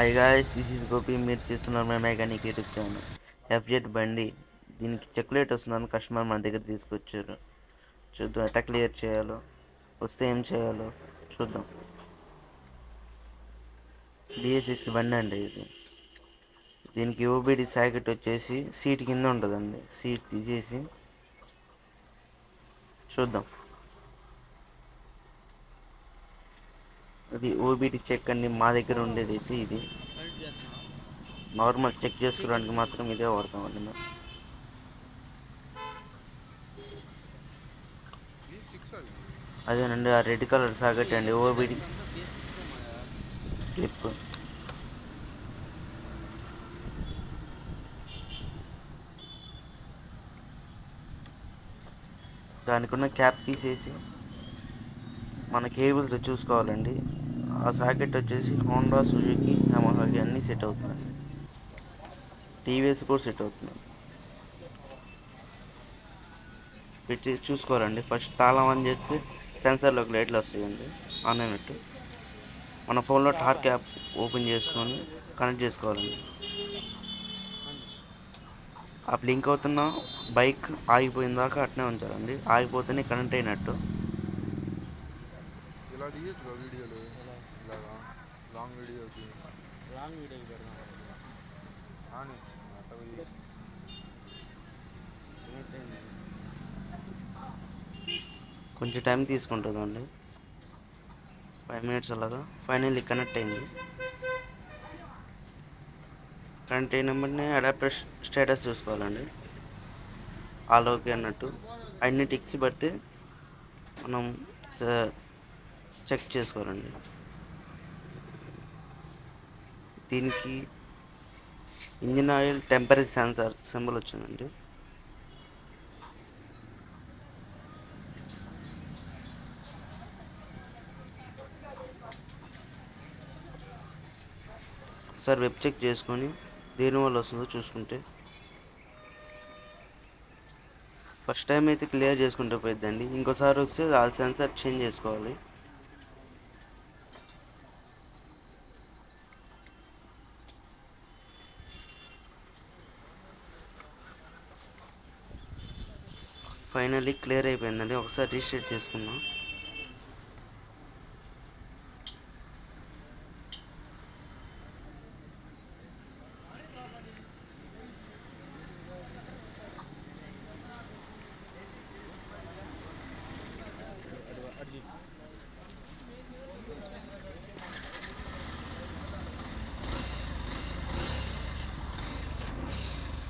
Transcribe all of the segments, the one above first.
Hi guys, this is Gopi. మీరు చూస్తున్నారు my mechanic YouTube channel. FZ బండి దీనికి చెక్లేట్ వస్తున్నాను. కస్టమర్ మన దగ్గర తీసుకొచ్చారు. చూద్దాం ఎట్లా క్లియర్ చేయాలో, వస్తే ఏం చేయాలో చూద్దాం. BS6 బండి అండి ఇది. దీనికి ఓబిడి సాకెట్ వచ్చేసి సీట్ కింద ఉంటుందండి. సీట్ తీసేసి చూద్దాం. అది ఓబిడి చెక్ అండి. మా దగ్గర ఉండేది అయితే ఇది నార్మల్ చెక్ చేసుకోవడానికి మాత్రం ఇదే వాడతామండి మేము. అదేనండి, ఆ రెడ్ కలర్ సాకెట్ అండి, ఓబిడి క్లిప్. దానికి ఉన్న క్యాప్ తీసేసి మన కేబుల్స్ చూసుకోవాలండి. ఆ సాకెట్ వచ్చేసి హోండా, సుజుకి, యమహాకి అన్నీ సెట్ అవుతుందండి. టీవీఎస్ కూడా సెట్ అవుతుంది. పెట్టి చూసుకోవాలండి. ఫస్ట్ తాళం ఆన్ చేస్తే సెన్సార్లోకి లైట్లు వస్తాయండి ఆన్ అయినట్టు. మన ఫోన్లో టార్క్ యాప్ ఓపెన్ చేసుకొని కనెక్ట్ చేసుకోవాలండి. ఆ బ్లింక్ అవుతున్న బైక్ ఆగిపోయిన దాకా అట్నే ఉంచాలండి. ఆగిపోతేనే కనెక్ట్ అయినట్టు. ఇలా తీయొచ్చుగా వీడియోలు, ఇలాగా లాంగ్ వీడియోకి పెడదాం అని అట్టవి. కొంచెం టైం తీసుకుంటుందండి, 5 minutes అలాగా. ఫైనల్లీ కనెక్ట్ అయింది. కనెక్ట్ అయిన వెంటనే అడాప్టర్ స్టేటస్ చూసుకోవాలండి. ఆల్ ఓకే అన్నట్టు అన్ని టిక్స్ పడితే మనం చెక్ చేసుకోవాలండి. దీనికి engine oil temperature sensor symbol వచ్చిందండి. ఒకసారి వెబ్ చెక్ చేసుకొని దేనివల్ల వస్తుందో చూసుకుంటే, ఫస్ట్ టైం అయితే క్లియర్ చేసుకుంటే పోయిద్దండి. ఇంకోసారి వస్తే ఆ సెన్సార్ చేంజ్ చేసుకోవాలి. ఫైనల్లీ క్లియర్ అయిపోయిందండి. ఒకసారి రీస్టార్ట్ చేసుకుందాం.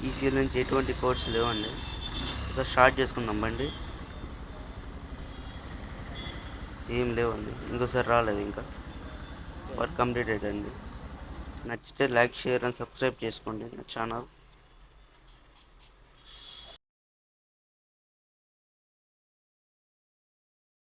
ఈసీఎల్ నుంచి ఎటువంటి కోడ్స్ లేవండి. ఒకసారి స్టార్ట్ చేసుకుందాం బండి. ఏం లేవండి, ఇంకోసారి రాలేదు. ఇంకా వర్క్ కంప్లీటెడ్ అండి. నచ్చితే లైక్, షేర్ అండ్ సబ్స్క్రైబ్ చేసుకోండి నా ఛానల్.